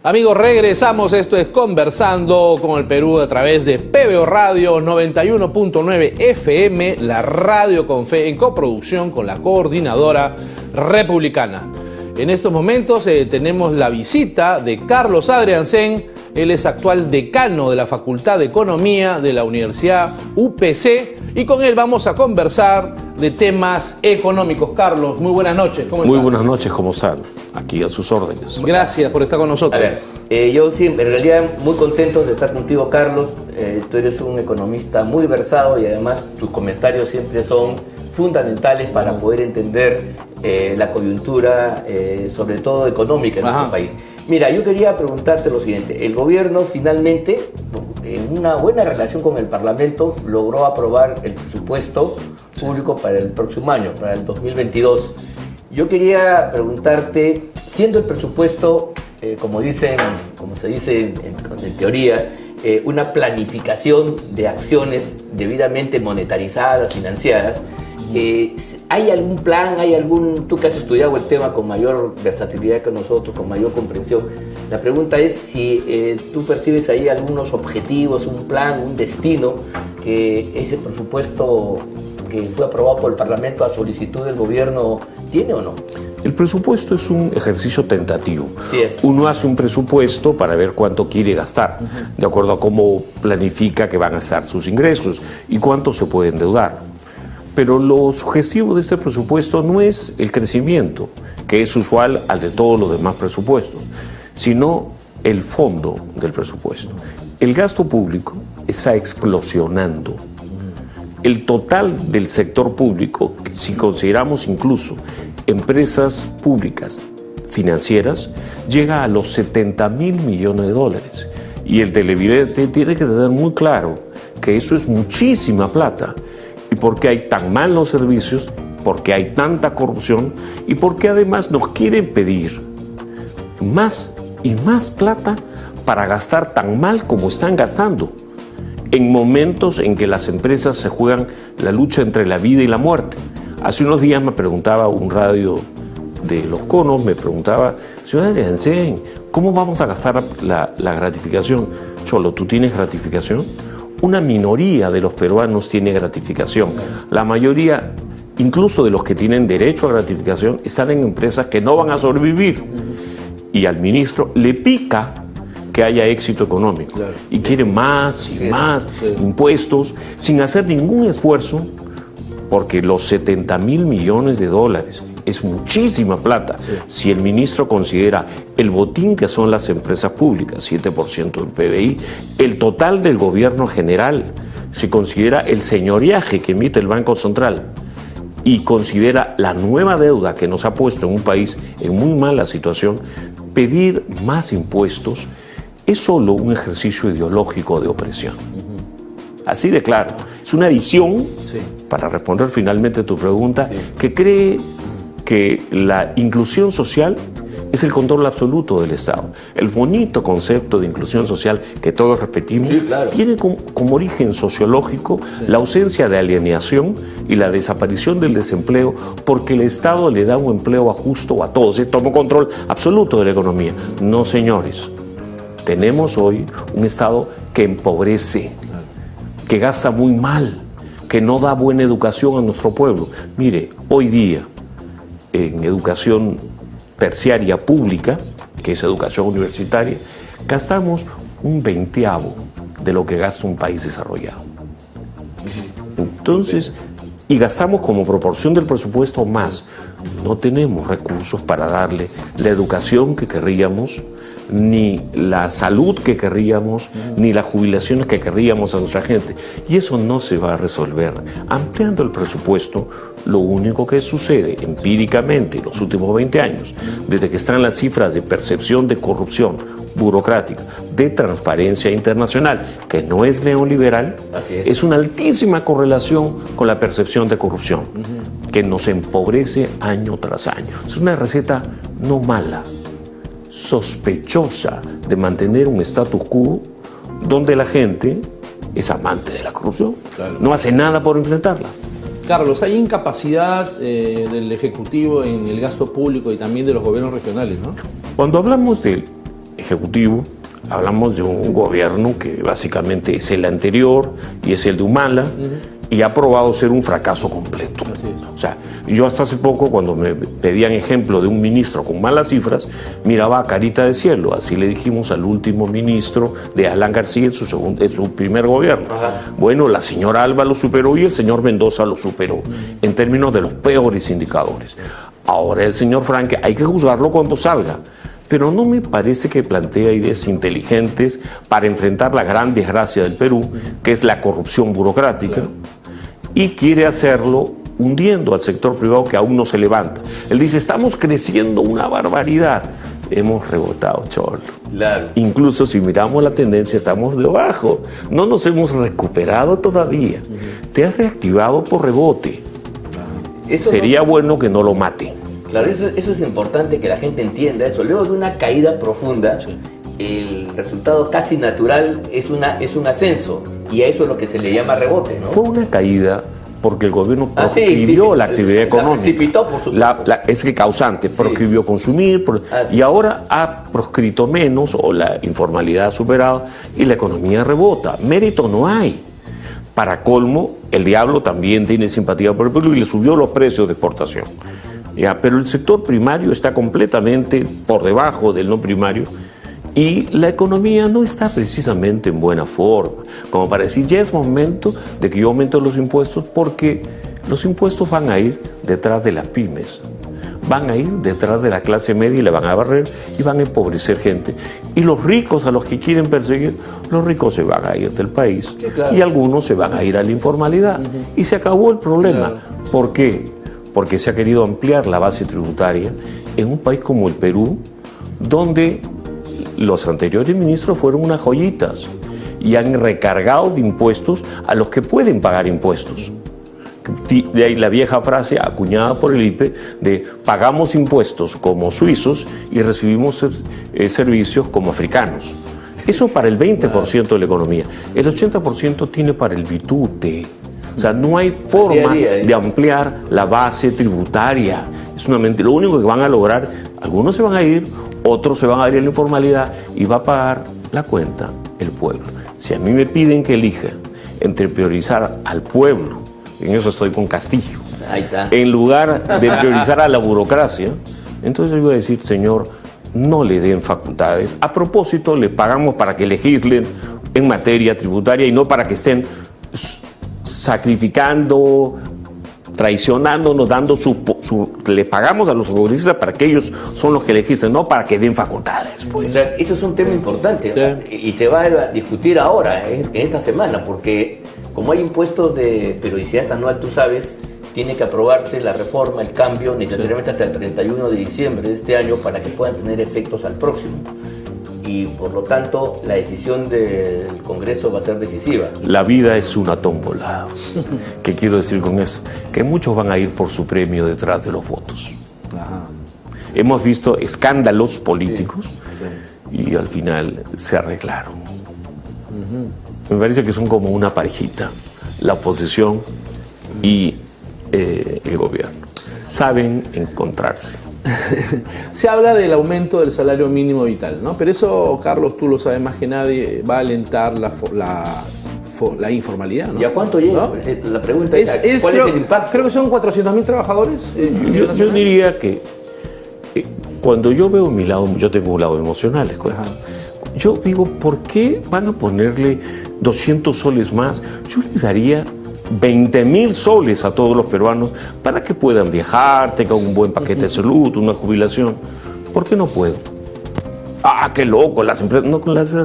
Amigos, regresamos. Esto es Conversando con el Perú a través de PBO Radio 91.9 FM, la radio con fe, en coproducción con la Coordinadora Republicana. En estos momentos tenemos la visita de Carlos Adriancén. Él es actual decano de la Facultad de Economía de la Universidad UPC, y con él vamos a conversar de temas económicos. Carlos, muy buenas noches. ¿Cómo estás? Muy buenas noches, ¿cómo están? Aquí a sus órdenes. Gracias por estar con nosotros. A ver, yo sí, en realidad muy contento de estar contigo, Carlos. Tú eres un economista muy versado y además tus comentarios siempre son fundamentales para poder entender la coyuntura, sobre todo económica en nuestro país. Mira, yo quería preguntarte lo siguiente. El gobierno finalmente, en una buena relación con el Parlamento, logró aprobar el presupuesto público para el próximo año, para el 2022. Yo quería preguntarte, siendo el presupuesto, como se dice en teoría, una planificación de acciones debidamente monetarizadas, financiadas, ¿hay algún plan, tú que has estudiado el tema con mayor versatilidad que nosotros, con mayor comprensión? La pregunta es si tú percibes ahí algunos objetivos, un plan, un destino que ese presupuesto que fue aprobado por el Parlamento a solicitud del gobierno tiene o no. El presupuesto es un ejercicio tentativo. Sí es. Uno hace un presupuesto para ver cuánto quiere gastar, de acuerdo a cómo planifica que van a estar sus ingresos y cuánto se puede endeudar. Pero lo sugestivo de este presupuesto no es el crecimiento, que es usual al de todos los demás presupuestos, sino el fondo del presupuesto. El gasto público está explosionando. El total del sector público, si consideramos incluso empresas públicas financieras, llega a los 70.000 millones de dólares. Y el televidente tiene que tener muy claro que eso es muchísima plata. ¿Y por qué hay tan malos servicios? ¿Por qué hay tanta corrupción? ¿Y por qué además nos quieren pedir más y más plata para gastar tan mal como están gastando? En momentos en que las empresas se juegan la lucha entre la vida y la muerte. Hace unos días me preguntaba un radio de Los Conos, me preguntaba, señor Adriansen, ¿cómo vamos a gastar la gratificación? Cholo, ¿tú tienes gratificación? Una minoría de los peruanos tiene gratificación. La mayoría, incluso de los que tienen derecho a gratificación, están en empresas que no van a sobrevivir. Y al ministro le pica que haya éxito económico. Claro. Y quiere más y más impuestos sin hacer ningún esfuerzo, porque los 70.000 millones de dólares es muchísima plata. Si el ministro considera el botín que son las empresas públicas, 7% del PBI, el total del gobierno general, si considera el señoriaje que emite el Banco Central y considera la nueva deuda que nos ha puesto en un país en muy mala situación, pedir más impuestos es solo un ejercicio ideológico de opresión. Así de claro. Es una visión, para responder finalmente a tu pregunta, que cree que la inclusión social es el control absoluto del Estado. El bonito concepto de inclusión social que todos repetimos tiene como origen sociológico la ausencia de alienación y la desaparición del desempleo, porque el Estado le da un empleo justo a todos. Toma control absoluto de la economía. No, señores. Tenemos hoy un Estado que empobrece, que gasta muy mal, que no da buena educación a nuestro pueblo. Mire, hoy día, en educación terciaria pública, que es educación universitaria, gastamos un 20avo de lo que gasta un país desarrollado. Entonces, y gastamos como proporción del presupuesto más. No tenemos recursos para darle la educación que querríamos, ni la salud que querríamos, ni las jubilaciones que querríamos a nuestra gente. Y eso no se va a resolver ampliando el presupuesto. Lo único que sucede empíricamente en los últimos 20 años, desde que están las cifras de percepción de corrupción burocrática, de transparencia internacional, que no es neoliberal, es una altísima correlación con la percepción de corrupción, que nos empobrece año tras año. Es una receta no mala, sospechosa de mantener un status quo donde la gente es amante de la corrupción, no hace nada por enfrentarla. Carlos, hay incapacidad del Ejecutivo en el gasto público y también de los gobiernos regionales, ¿no? Cuando hablamos del Ejecutivo, hablamos de un gobierno que básicamente es el anterior y es el de Humala, y ha probado ser un fracaso completo. O sea, yo hasta hace poco, cuando me pedían ejemplo de un ministro con malas cifras, miraba a carita de cielo. Así le dijimos al último ministro de Alan García en su primer gobierno. Bueno, la señora Alba lo superó y el señor Mendoza lo superó en términos de los peores indicadores. Ahora el señor Franque hay que juzgarlo cuando salga, pero no me parece que plantea ideas inteligentes para enfrentar la gran desgracia del Perú, que es la corrupción burocrática, y quiere hacerlo hundiendo al sector privado que aún no se levanta. Él dice, estamos creciendo una barbaridad. Hemos rebotado, Cholo. Claro. Incluso si miramos la tendencia, estamos debajo. No nos hemos recuperado todavía. Te has reactivado por rebote. Sería bueno que no lo mate. Claro, eso es importante que la gente entienda eso. Luego de una caída profunda, el resultado casi natural es un ascenso. Y a eso es lo que se le llama rebote, ¿no? Fue una caída porque el gobierno proscribió la actividad económica. Precipitó, por supuesto. Es el causante, proscribió consumir, y ahora ha proscrito menos, o la informalidad ha superado, y la economía rebota. Mérito no hay. Para colmo, el diablo también tiene simpatía por el Perú y le subió los precios de exportación. Pero el sector primario está completamente por debajo del no primario, y la economía no está precisamente en buena forma, como para decir, ya es momento de que yo aumente los impuestos, porque los impuestos van a ir detrás de las pymes, van a ir detrás de la clase media y la van a barrer y van a empobrecer gente. Y los ricos a los que quieren perseguir, los ricos se van a ir del país, y algunos se van a ir a la informalidad. Y se acabó el problema. ¿Por qué? Porque se ha querido ampliar la base tributaria en un país como el Perú, donde los anteriores ministros fueron unas joyitas y han recargado de impuestos a los que pueden pagar impuestos. De ahí la vieja frase acuñada por el IPE de pagamos impuestos como suizos y recibimos servicios como africanos. Eso para el 20% de la economía. El 80% tiene para el bitute. O sea, no hay forma de ampliar la base tributaria. Es una mentira. Lo único que van a lograr, algunos se van a ir, otros se van a ir a la informalidad y va a pagar la cuenta el pueblo. Si a mí me piden que elija entre priorizar al pueblo, en eso estoy con Castillo, ahí está, en lugar de priorizar a la burocracia, entonces yo voy a decir, señor, no le den facultades. A propósito, le pagamos para que legislen en materia tributaria y no para que estén sacrificando, traicionándonos, dando le pagamos a los congresistas para que ellos son los que legislen, no para que den facultades. Pues. O sea, eso es un tema importante, y se va a discutir ahora, en esta semana, porque como hay impuestos de periodicidad anual, tú sabes, tiene que aprobarse la reforma, el cambio, necesariamente hasta el 31 de diciembre de este año para que puedan tener efectos al próximo. Y por lo tanto, la decisión del Congreso va a ser decisiva. La vida es una tómbola. ¿Qué quiero decir con eso? Que muchos van a ir por su premio detrás de los votos. Ajá. Hemos visto escándalos políticos y al final se arreglaron. Me parece que son como una parejita, la oposición y el gobierno. Saben encontrarse. Se habla del aumento del salario mínimo vital, ¿no? Pero eso, Carlos, tú lo sabes más que nadie, va a alentar la informalidad, ¿no? ¿Y a cuánto llega? ¿No? La pregunta es ¿cuál es el impacto? Creo que son 400.000 trabajadores. Yo diría que cuando yo veo mi lado, yo tengo un lado emocional, yo digo, ¿por qué van a ponerle 200 soles más? Yo les daría 20.000 soles a todos los peruanos para que puedan viajar, tengan un buen paquete de salud, una jubilación. ¿Por qué no puedo? ¡Ah, qué loco! Las empresas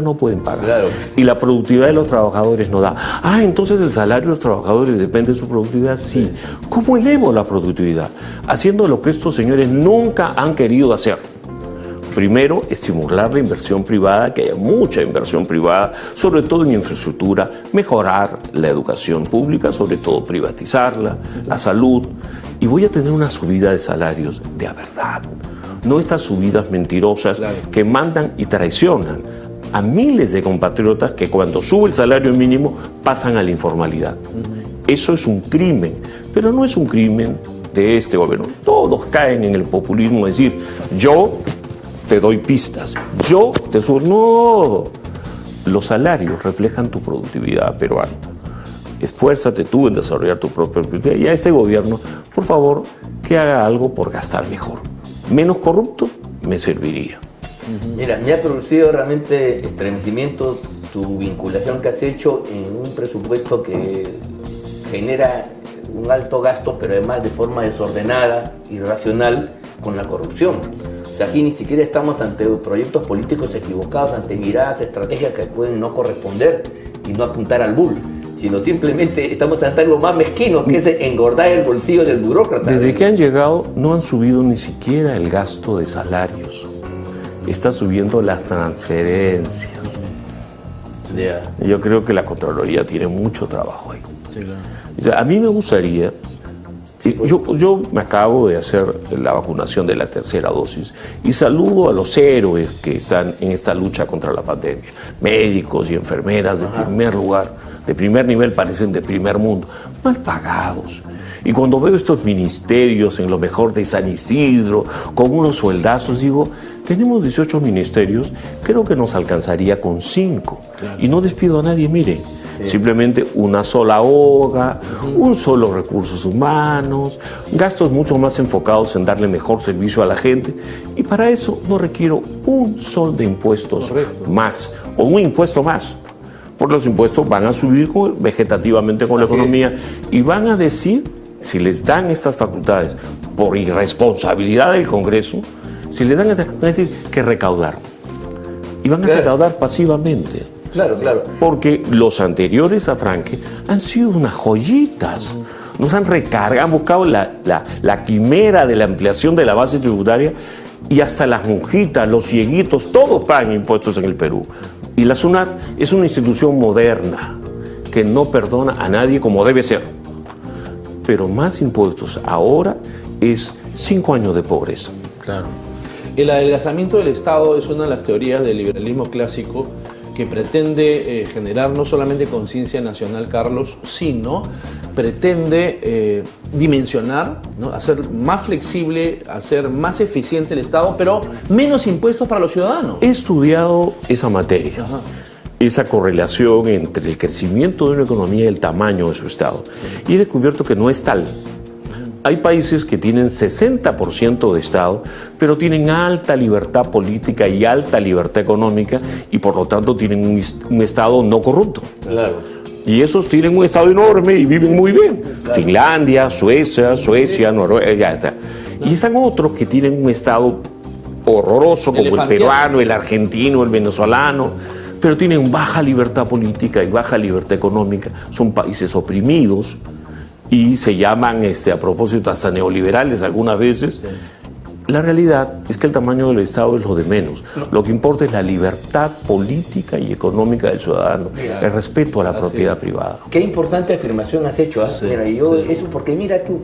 no pueden pagar. Claro. Y la productividad de los trabajadores no da. Ah, entonces el salario de los trabajadores depende de su productividad. Sí. ¿Cómo elevo la productividad? Haciendo lo que estos señores nunca han querido hacer. Primero, estimular la inversión privada, que haya mucha inversión privada, sobre todo en infraestructura, mejorar la educación pública, sobre todo privatizarla, la salud, y voy a tener una subida de salarios de a verdad, no estas subidas mentirosas que mandan y traicionan a miles de compatriotas que cuando sube el salario mínimo pasan a la informalidad. Eso es un crimen, pero no es un crimen de este gobierno. Todos caen en el populismo, decir, yo te doy pistas, yo te subo. No, los salarios reflejan tu productividad peruana. esfuérzate tú en desarrollar tu propia política, y a ese gobierno, por favor, que haga algo por gastar mejor. Menos corrupto me serviría. Mira, me ha producido realmente estremecimiento tu vinculación que has hecho en un presupuesto que genera un alto gasto, pero además de forma desordenada, irracional, con la corrupción. O sea, aquí ni siquiera estamos ante proyectos políticos equivocados, ante miradas, estrategias que pueden no corresponder y no apuntar al bull, sino simplemente estamos ante algo más mezquino, que es engordar el bolsillo del burócrata. Desde que han llegado no han subido ni siquiera el gasto de salarios. Está subiendo las transferencias. Yeah. Yo creo que la Contraloría tiene mucho trabajo ahí. Sí, claro. O sea, a mí me gustaría... Yo me acabo de hacer la vacunación de la tercera dosis y saludo a los héroes que están en esta lucha contra la pandemia. Médicos y enfermeras de primer lugar, de primer nivel, parecen de primer mundo, mal pagados. Y cuando veo estos ministerios en lo mejor de San Isidro, con unos sueldazos, digo, tenemos 18 ministerios, creo que nos alcanzaría con 5. Claro. Y no despido a nadie, miren. Simplemente una sola hoga, un solo recursos humanos, gastos mucho más enfocados en darle mejor servicio a la gente, y para eso no requiero un sol de impuestos más o un impuesto más, porque los impuestos van a subir vegetativamente con la economía y van a decir, si les dan estas facultades por irresponsabilidad del Congreso, si les dan van a decir que recaudar, y van a recaudar pasivamente. Claro, claro. Porque los anteriores a Franque han sido unas joyitas. Nos han recargado, han buscado la quimera de la ampliación de la base tributaria, y hasta las monjitas, los cieguitos, todos pagan impuestos en el Perú. Y la SUNAT es una institución moderna que no perdona a nadie como debe ser. Pero más impuestos ahora es 5 años de pobreza. Claro. El adelgazamiento del Estado es una de las teorías del liberalismo clásico que pretende generar no solamente conciencia nacional, Carlos, sino pretende dimensionar, ¿no? Hacer más flexible, hacer más eficiente el Estado, pero menos impuestos para los ciudadanos. He estudiado esa materia, esa correlación entre el crecimiento de una economía y el tamaño de su Estado, y he descubierto que no es tal. Hay países que tienen 60% de Estado, pero tienen alta libertad política y alta libertad económica, y por lo tanto tienen un Estado no corrupto. Claro. Y esos tienen un Estado enorme y viven muy bien. Claro. Finlandia, Suecia, Noruega, ya está. Y están otros que tienen un Estado horroroso, como el peruano, el argentino, el venezolano, pero tienen baja libertad política y baja libertad económica. Son países oprimidos. Y se llaman, a propósito, hasta neoliberales algunas veces. La realidad es que el tamaño del Estado es lo de menos. Lo que importa es la libertad política y económica del ciudadano, el respeto a la propiedad privada. Qué importante afirmación has hecho, ¿eh? Mira, eso porque mira tú,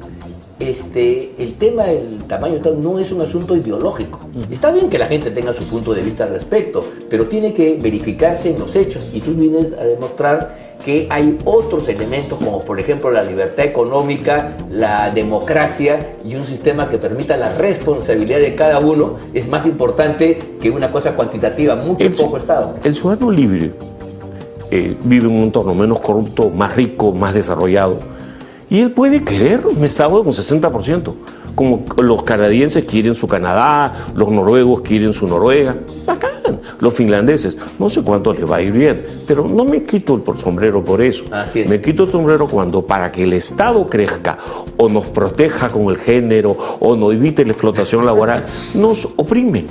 el tema del tamaño del Estado no es un asunto ideológico. Está bien que la gente tenga su punto de vista al respecto, pero tiene que verificarse en los hechos, y tú vienes a demostrar que hay otros elementos, como por ejemplo la libertad económica, la democracia y un sistema que permita la responsabilidad de cada uno es más importante que una cosa cuantitativa, mucho poco Estado. El ciudadano libre vive en un entorno menos corrupto, más rico, más desarrollado, y él puede querer un Estado con 60%, como los canadienses quieren su Canadá, los noruegos quieren su Noruega. Bacán. Los finlandeses, no sé cuánto les va a ir bien, pero no me quito el sombrero por eso. Así es. Me quito el sombrero cuando, para que el Estado crezca o nos proteja con el género o nos evite la explotación laboral, nos oprimen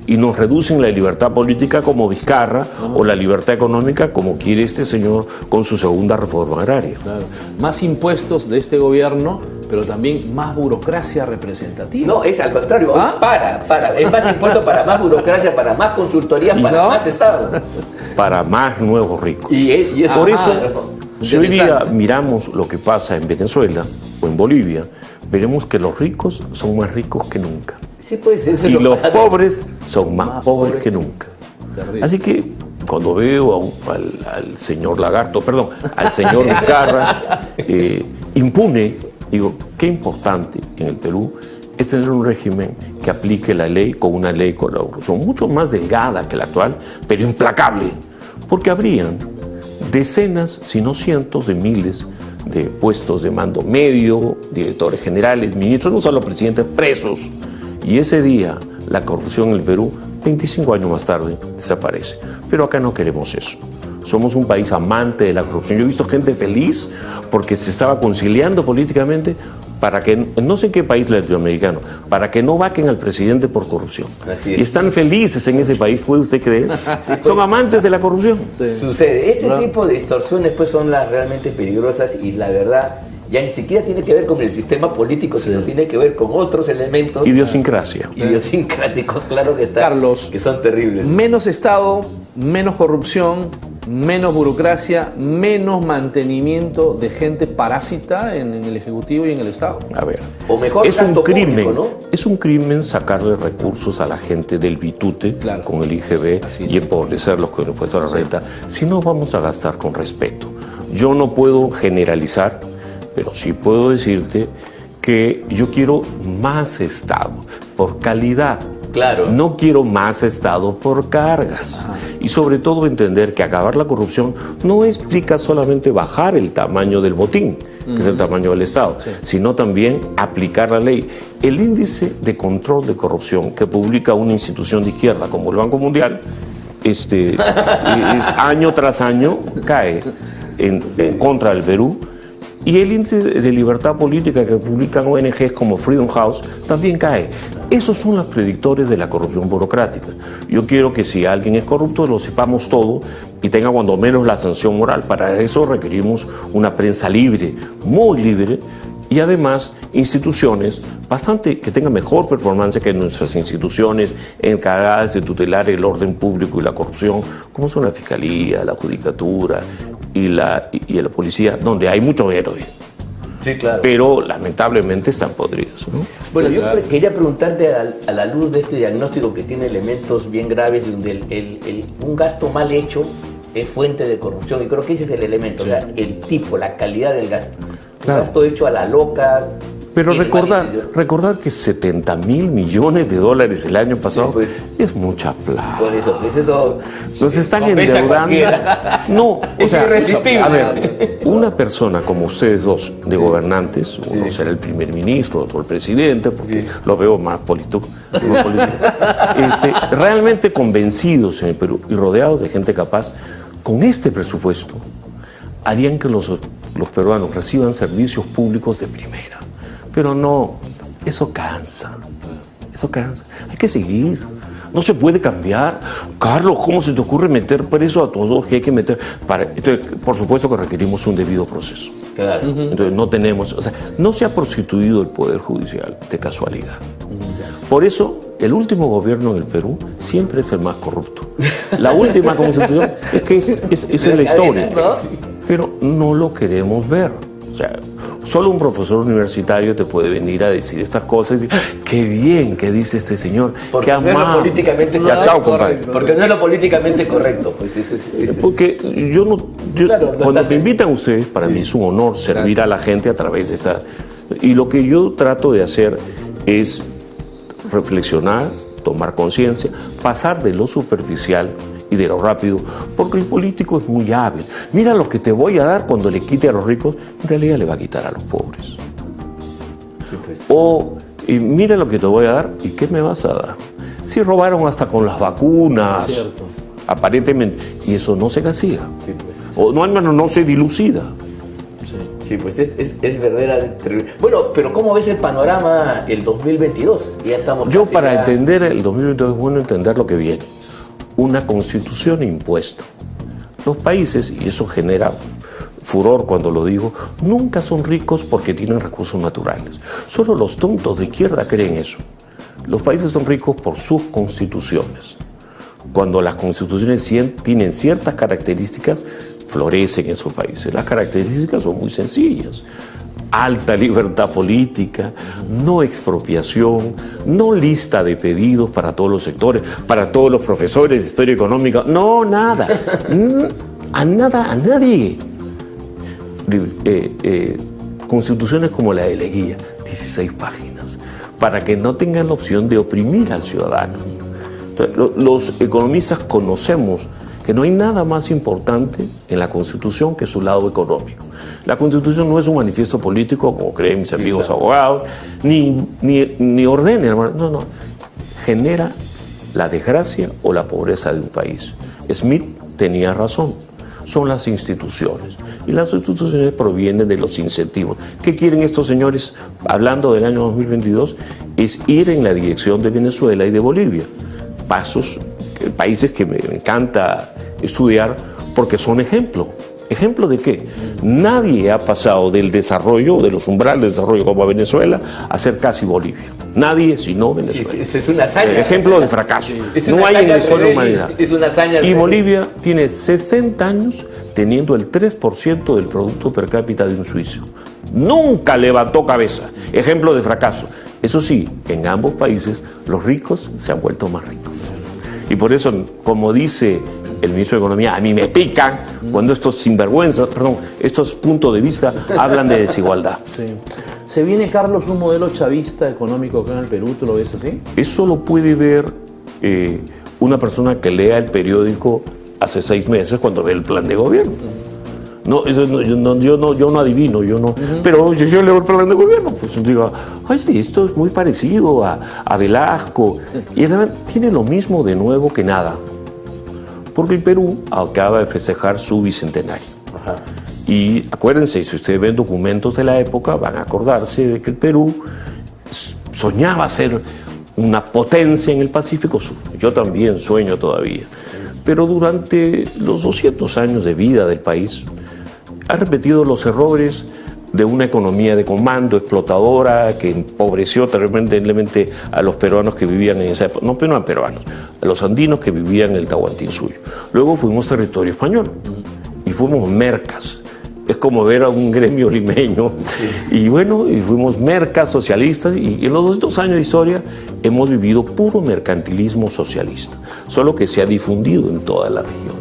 y nos reducen la libertad política como Vizcarra, o la libertad económica como quiere este señor con su segunda reforma agraria. Claro. Más impuestos de este gobierno, pero también más burocracia representativa. No, es al contrario. Es más impuesto para más burocracia, para más consultoría, para más Estado. Para más nuevos ricos. Y eso, por eso, si hoy día miramos lo que pasa en Venezuela o en Bolivia, veremos que los ricos son más ricos que nunca. Sí, pues, eso y los pobres son más pobres que nunca. Terrible. Así que cuando veo al señor Lagarto, al señor Vizcarra impune, digo, qué importante en el Perú es tener un régimen que aplique la ley con una ley con la corrupción mucho más delgada que la actual, pero implacable, porque habrían decenas, si no cientos de miles de puestos de mando medio, directores generales, ministros, no solo presidentes, presos. Y ese día la corrupción en el Perú, 25 años más tarde, desaparece. Pero acá no queremos eso. Somos un país amante de la corrupción. Yo he visto gente feliz porque se estaba conciliando políticamente para que, no sé en qué país latinoamericano, para que no vaquen al presidente por corrupción. Así es. Y están felices en ese país, ¿puede usted creer? Sí, pues, son amantes de la corrupción. Sí. Sucede. Ese tipo de distorsiones pues son las realmente peligrosas y la verdad ya ni siquiera tiene que ver con el sistema político, sino tiene que ver con otros elementos. Idiosincrasia. Idiosincráticos, claro que está. Carlos, que son terribles. Menos Estado, menos corrupción, menos burocracia, menos mantenimiento de gente parásita en el Ejecutivo y en el Estado. A ver, O mejor es un gasto crimen, público, ¿no? es un crimen sacarle recursos a la gente del bitute Claro. con el IGB Así es. y empobrecerlos con el impuesto a la renta. Si no, vamos a gastar con respeto. Yo no puedo generalizar, pero sí puedo decirte que yo quiero más Estado por calidad. Claro. No quiero más Estado por cargas. Y sobre todo entender que acabar la corrupción no explica solamente bajar el tamaño del botín, que es el tamaño del Estado, sino también aplicar la ley. El índice de control de corrupción que publica una institución de izquierda como el Banco Mundial, año tras año cae en contra del Perú. Y el índice de libertad política que publican ONGs como Freedom House también cae. Esos son los predictores de la corrupción burocrática. Yo quiero que si alguien es corrupto lo sepamos todo y tenga cuando menos la sanción moral. Para eso requerimos una prensa libre, muy libre, y además instituciones que tengan mejor performance que nuestras instituciones encargadas de tutelar el orden público y la corrupción, como son la Fiscalía, la Judicatura y la Policía, donde hay muchos héroes. Sí, claro. Pero lamentablemente están podridos, ¿no? Bueno, yo quería preguntarte a la luz de este diagnóstico que tiene elementos bien graves, donde un gasto mal hecho es fuente de corrupción, y creo que ese es el elemento, o sea, el tipo, la calidad del gasto. Claro. Un gasto hecho a la loca. Pero tiene recordar que 70.000 millones de dólares el año pasado Sí, pues. es mucha plata. Por eso, pues eso. Nos están compensa endeudando. cualquiera. No, Es irresistible. A ver, una persona como ustedes dos, de gobernantes, uno será el primer ministro, otro el presidente, porque lo veo más político, realmente convencidos en el Perú y rodeados de gente capaz, con este presupuesto harían que los peruanos reciban servicios públicos de primera. Pero no, eso cansa, hay que seguir. No se puede cambiar. Carlos, ¿cómo se te ocurre meter preso a todos que hay que meter? Entonces, por supuesto que requerimos un debido proceso. Claro. Entonces no tenemos, no se ha prostituido el Poder Judicial de casualidad. Por eso, el último gobierno en el Perú siempre es el más corrupto. La última constitución es que es en la historia. Pero no lo queremos ver. O sea, solo un profesor universitario te puede venir a decir estas cosas y decir, qué bien que dice este señor, Porque qué no es lo amable. políticamente Ya, correcto. chao, compadre. Porque no es lo políticamente correcto. Pues ese es. Porque Claro, cuando me invitan ustedes, para mí es un honor servir a la gente a través de esta. Y lo que yo trato de hacer es reflexionar, tomar conciencia, pasar de lo superficial y de lo rápido, porque el político es muy hábil. Mira lo que te voy a dar cuando le quite a los ricos, en realidad le va a quitar a los pobres. Sí, pues. O mira lo que te voy a dar, ¿y qué me vas a dar? Si robaron hasta con las vacunas, aparentemente, y eso no se castiga. Sí, pues. O no, al menos no se dilucida. Sí, pues es verdaderamente terrible. Bueno, pero ¿cómo ves el panorama el 2022? Ya estamos Yo casi para ya- entender el 2022 es bueno entender lo que viene. Una constitución impuesta. Los países, y eso genera furor cuando lo digo, nunca son ricos porque tienen recursos naturales. Solo los tontos de izquierda creen eso. Los países son ricos por sus constituciones. Cuando las constituciones tienen ciertas características, florecen esos países. Las características son muy sencillas. Alta libertad política, no expropiación, no lista de pedidos para todos los sectores, para todos los profesores de historia económica, no, nada, a nadie. Constituciones como la de Leguía, 16 páginas, para que no tengan la opción de oprimir al ciudadano. Entonces, los economistas conocemos que que no hay nada más importante en la Constitución que su lado económico. La Constitución no es un manifiesto político, como creen mis amigos abogados, ni ordena, hermano. No. Genera la desgracia o la pobreza de un país. Smith tenía razón. Son las instituciones. Y las instituciones provienen de los incentivos. ¿Qué quieren estos señores, hablando del año 2022? Es ir en la dirección de Venezuela y de Bolivia. Países que me encanta estudiar porque son ejemplo. ¿Ejemplo de qué? Nadie ha pasado del desarrollo, de los umbrales de desarrollo como a Venezuela, a ser casi Bolivia. Nadie, sino Venezuela. Sí, es una hazaña. Ejemplo de fracaso. No hay en la historia de la humanidad. Es una hazaña. Y Bolivia tiene 60 años teniendo el 3% del producto per cápita de un suizo. Nunca levantó cabeza. Ejemplo de fracaso. Eso sí, en ambos países los ricos se han vuelto más ricos. Y por eso, como dice el ministro de Economía, a mí me pican cuando estos sinvergüenzas, estos puntos de vista hablan de desigualdad. Sí. ¿Se viene, Carlos, un modelo chavista económico acá en el Perú? ¿Tú lo ves así? Eso lo puede ver una persona que lea el periódico hace 6 meses cuando ve el plan de gobierno. No, eso no, yo no adivino, pero yo leo el plan de gobierno, pues digo, oye, esto es muy parecido a Velasco, y tiene lo mismo de nuevo que nada, porque el Perú acaba de festejar su bicentenario. Ajá. Y acuérdense, si ustedes ven documentos de la época, van a acordarse de que el Perú soñaba ser una potencia en el Pacífico Sur. Yo también sueño todavía. Pero durante los 200 años de vida del país, ha repetido los errores de una economía de comando explotadora que empobreció terriblemente a los peruanos que vivían en esa época, no peruanos, a los andinos que vivían en el Tahuantinsuyo. Luego fuimos territorio español y fuimos mercas. Es como ver a un gremio limeño. Y bueno, y fuimos mercas socialistas y en los 200 años de historia hemos vivido puro mercantilismo socialista, solo que se ha difundido en toda la región.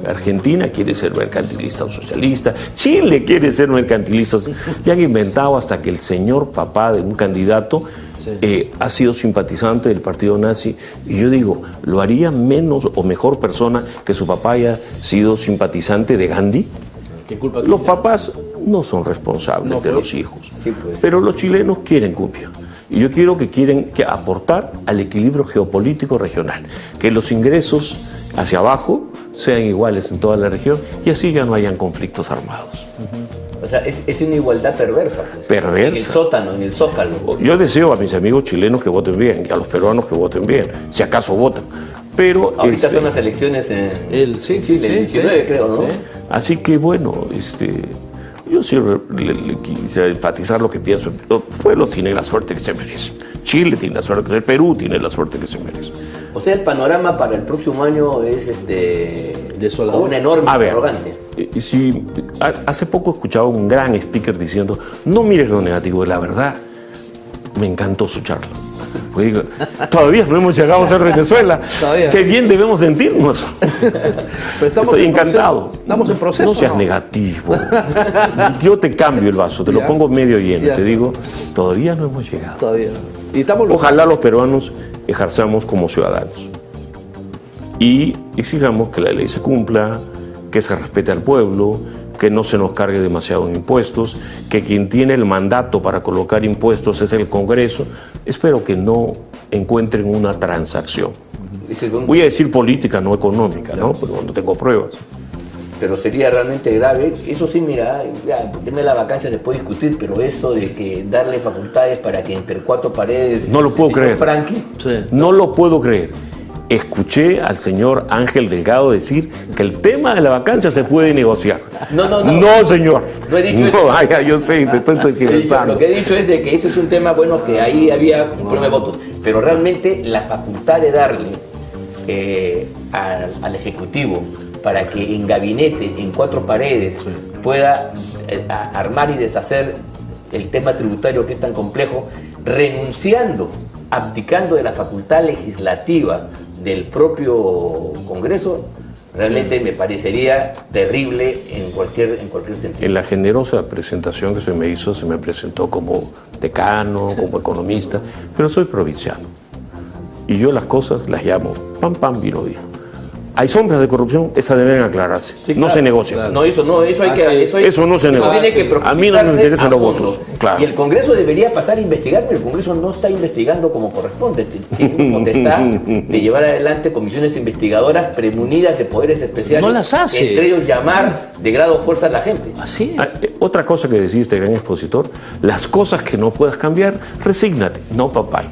Argentina quiere ser mercantilista o socialista, Chile quiere ser mercantilista. Le han inventado hasta que el señor papá de un candidato ha sido simpatizante del partido nazi. Y yo digo, ¿lo haría menos o mejor persona que su papá haya sido simpatizante de Gandhi? ¿Qué culpa los papás no son responsables de los hijos, sí, pues. Pero los chilenos quieren cumbia. Y yo quiero que aportar al equilibrio geopolítico regional, que los ingresos hacia abajo sean iguales en toda la región y así ya no hayan conflictos armados. O sea, es una igualdad perversa. Pues. Perversa. En el sótano, en el zócalo. Yo deseo a mis amigos chilenos que voten bien y a los peruanos que voten bien, si acaso votan. Pero ahorita son las elecciones en el 19, creo, ¿no? Sí. Así que bueno, yo sí le quisiera enfatizar lo que pienso. Los pueblos tienen la suerte que se merecen. Chile tiene la suerte, el Perú tiene la suerte que se merece. O sea, el panorama para el próximo año es desolador, un enorme interrogante. Hace poco escuchaba un gran speaker diciendo, no mires lo negativo, la verdad, me encantó su charla. Pues digo, todavía no hemos llegado a ser Venezuela. Qué bien debemos sentirnos. Pero estoy encantado. Estamos en proceso. No seas negativo. Yo te cambio el vaso, te lo pongo medio lleno. Te digo, todavía no hemos llegado. Todavía no. Y ojalá los peruanos ejerzamos como ciudadanos y exijamos que la ley se cumpla, que se respete al pueblo, que no se nos cargue demasiado en impuestos, que quien tiene el mandato para colocar impuestos es el Congreso. Espero que no encuentren una transacción. Voy a decir política, no económica, ¿no? Porque no tengo pruebas. Pero sería realmente grave. Eso sí, mira, ya, el tema de la vacancia se puede discutir, pero esto de que darle facultades para que entre 4 paredes... No lo puedo creer. Frankie, no lo puedo creer. Escuché al señor Ángel Delgado decir que el tema de la vacancia se puede negociar. No, señor. No he dicho eso. Yo sé, te estoy pensando. Lo que he dicho es de que eso es un tema, bueno, que ahí había un problema de votos. Pero realmente la facultad de darle al Ejecutivo para que en gabinete, en 4 paredes, pueda armar y deshacer el tema tributario que es tan complejo, renunciando, abdicando de la facultad legislativa del propio Congreso, realmente me parecería terrible en cualquier sentido. En la generosa presentación que se me hizo, se me presentó como decano, como economista, pero soy provinciano. Y yo las cosas las llamo pan, pan, vino, vino. hay sombras de corrupción, esas deben aclararse. Sí, no claro, se negocia. claro. No, eso hay Así que... es. Eso no se negocia. Tiene que A mí no me interesan los fondo. votos, claro. Y el Congreso debería pasar a investigar, pero el Congreso no está investigando como corresponde. Tiene potestad de llevar adelante comisiones investigadoras premunidas de poderes especiales. No las hace. Entre ellos llamar de grado o fuerza a la gente. Así es. Ah, otra cosa que decía este gran expositor, las cosas que no puedas cambiar, resígnate. No, papá.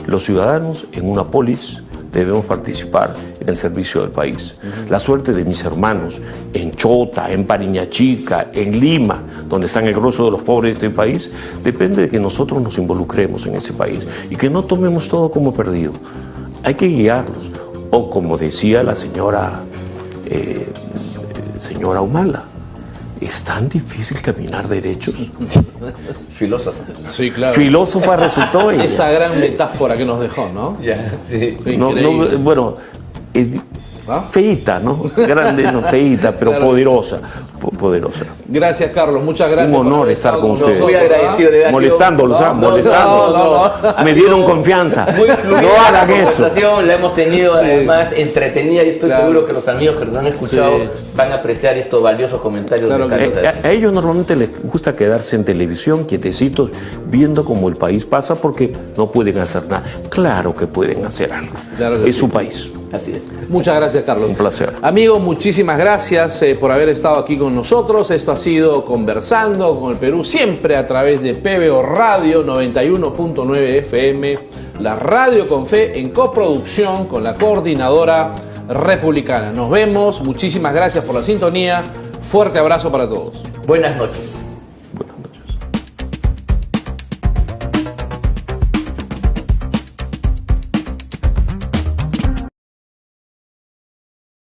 Los ciudadanos en una polis debemos participar en el servicio del país. La suerte de mis hermanos en Chota, en Pariñachica, en Lima, donde están el grosso de los pobres de este país, depende de que nosotros nos involucremos en ese país y que no tomemos todo como perdido. Hay que guiarlos. O como decía la señora Humala, ¿es tan difícil caminar derechos? Filósofo. Sí, claro. Filósofa resultó ella. Esa gran metáfora que nos dejó, ¿no? Ya, sí. Increíble. Bueno, ¿Ah? feíta, ¿no? Grande, no, feíta, pero Claro. poderosa. Poderosa. Gracias, Carlos. Muchas gracias. Un honor por haber estar estado con nosotros, ustedes. Muy agradecido, de verdad. Molestándolos, ¿ah? No, Molestándolos. Ha Me sido dieron confianza. Muy fluida No hagan la eso. conversación, la hemos tenido Sí. además entretenida y estoy Claro. seguro que los amigos que nos han escuchado Sí. van a apreciar estos valiosos comentarios Claro de que Carlos sí. David. A ellos normalmente les gusta quedarse en televisión, quietecitos, viendo cómo el país pasa porque no pueden hacer nada. Claro que pueden hacer algo. Claro que Es sí. su país. Así es. Muchas gracias, Carlos. Un placer. Amigos, muchísimas gracias por haber estado aquí con nosotros. Esto ha sido Conversando con el Perú, siempre a través de PBO Radio 91.9 FM, la radio con fe en coproducción con la Coordinadora Republicana. Nos vemos, muchísimas gracias por la sintonía. Fuerte abrazo para todos. Buenas noches.